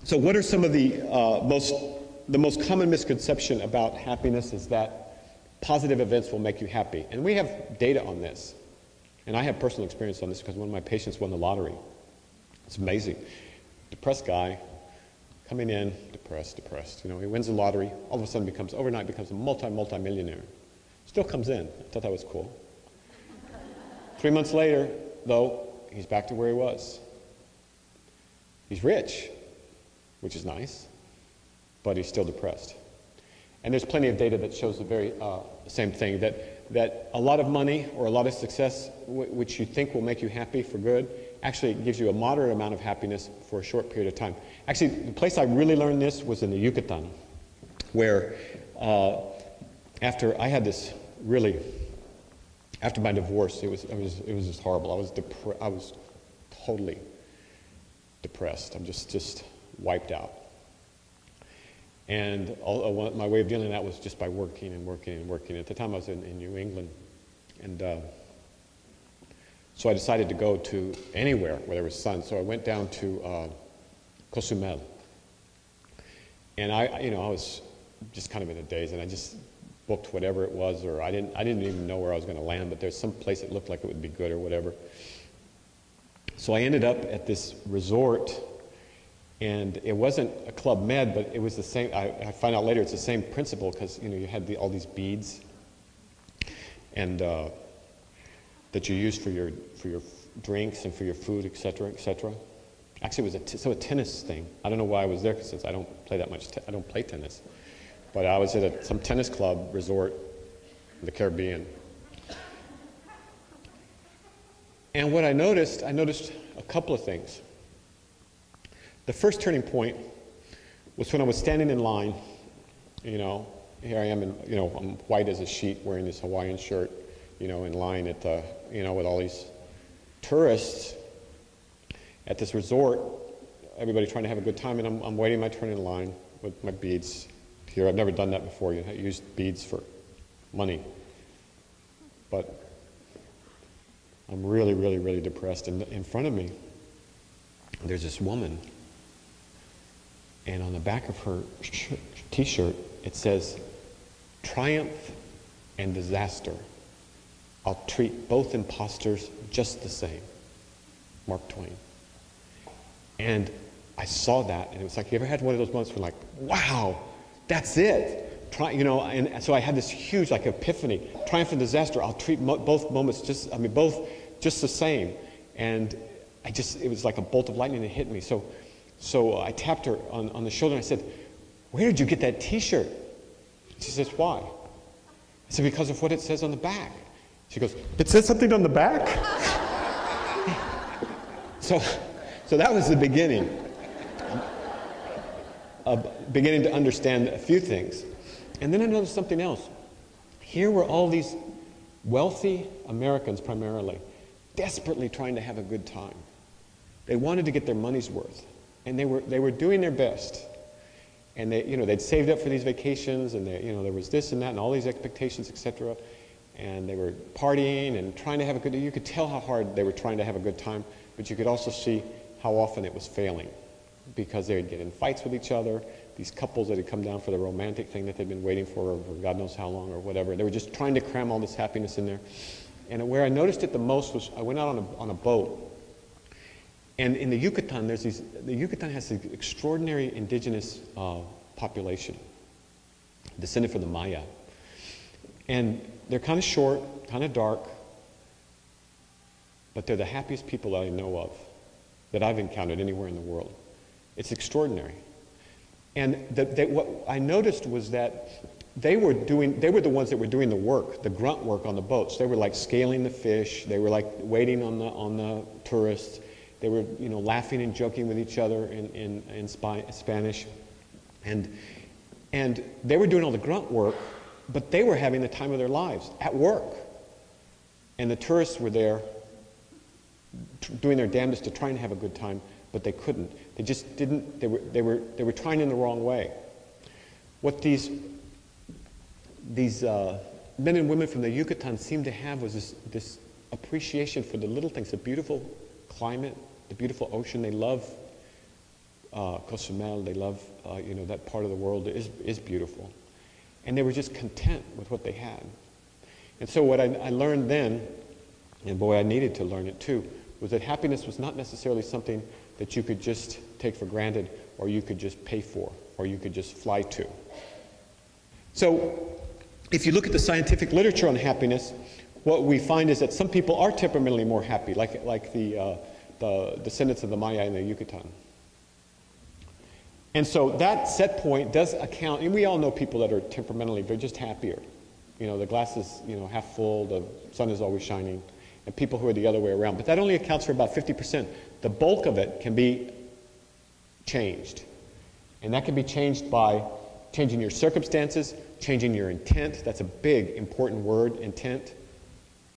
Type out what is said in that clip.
So what are some of the most common misconception about happiness is that positive events will make you happy. And we have data on this. And I have personal experience on this because one of my patients won the lottery. It's amazing. Depressed guy, coming in, depressed. You know, he wins the lottery, all of a sudden overnight becomes a multi-millionaire. Still comes in. I thought that was cool. 3 months later, though, he's back to where he was. He's rich, which is nice, but he's still depressed. And there's plenty of data that shows the very same thing, that a lot of money or a lot of success, which you think will make you happy for good, actually gives you a moderate amount of happiness for a short period of time. Actually, the place I really learned this was in the Yucatan, where after I had this really, after my divorce, it was just horrible. I was totally depressed. I'm just wiped out. And my way of dealing with that was just by working. At the time I was in New England. And so I decided to go to anywhere where there was sun. So I went down to Cozumel. And I was just kind of in a daze, and I just booked whatever it was, or I didn't even know where I was going to land, but there's some place that looked like it would be good or whatever. So I ended up at this resort, and it wasn't a Club Med, but it was the same. I found out later it's the same principle, because you had all these beads, and that you use for your drinks and for your food, etc., etc. Actually, it was a tennis thing. I don't know why I was there, since I don't play that much. I don't play tennis, but I was at some tennis club resort in the Caribbean. And what I noticed a couple of things. The first turning point was when I was standing in line. Here I am, I'm white as a sheet, wearing this Hawaiian shirt, in line at the, with all these tourists at this resort, everybody trying to have a good time, and I'm waiting my turn in line with my beads here. I've never done that before. I used beads for money. But I'm really, really, really depressed. And in front of me, there's this woman, and on the back of her t-shirt, it says, "Triumph and disaster. I'll treat both imposters just the same. Mark Twain." And I saw that, and it was like, you ever had one of those moments where like, wow, that's it. And so I had this huge epiphany. Triumph and disaster, I'll treat both moments just the same. And it was like a bolt of lightning that hit me. So I tapped her on the shoulder, and I said, "Where did you get that t-shirt?" She says, "Why?" I said, "Because of what it says on the back." She goes, "It says something on the back?" So that was the beginning of beginning to understand a few things. And then I noticed something else. Here were all these wealthy Americans primarily, desperately trying to have a good time. They wanted to get their money's worth, and they were doing their best. And they'd saved up for these vacations, and there was this and that and all these expectations, etc. And they were partying and trying to have a good. You could tell how hard they were trying to have a good time, but you could also see how often it was failing, because they would get in fights with each other. These couples that had come down for the romantic thing that they'd been waiting for God knows how long or whatever. They were just trying to cram all this happiness in there. And where I noticed it the most was I went out on a boat. And in the Yucatan, the Yucatan has an extraordinary indigenous population, descended from the Maya. And they're kind of short, kind of dark, but they're the happiest people that I know of, that I've encountered anywhere in the world. It's extraordinary. And what I noticed was that they were the ones that were doing the work, the grunt work on the boats. They were like scaling the fish. They were like waiting on the tourists. They were, laughing and joking with each other in Spanish. And they were doing all the grunt work, but they were having the time of their lives at work. And the tourists were there doing their damnedest to try and have a good time, but they couldn't. They just didn't. They were trying in the wrong way. What these men and women from the Yucatan seemed to have was this appreciation for the little things, the beautiful climate, the beautiful ocean. They love Cozumel. They love, that part of the world is beautiful. And they were just content with what they had. And so what I learned then, and boy, I needed to learn it too, was that happiness was not necessarily something that you could just take for granted, or you could just pay for, or you could just fly to. So if you look at the scientific literature on happiness, what we find is that some people are temperamentally more happy, like the descendants of the Maya in the Yucatan. And so that set point does account, and we all know people that are temperamentally, they're just happier. The glass is, half full, the sun is always shining, and people who are the other way around. But that only accounts for about 50%. The bulk of it can be changed. And that can be changed by changing your circumstances, changing your intent. That's a big, important word, intent.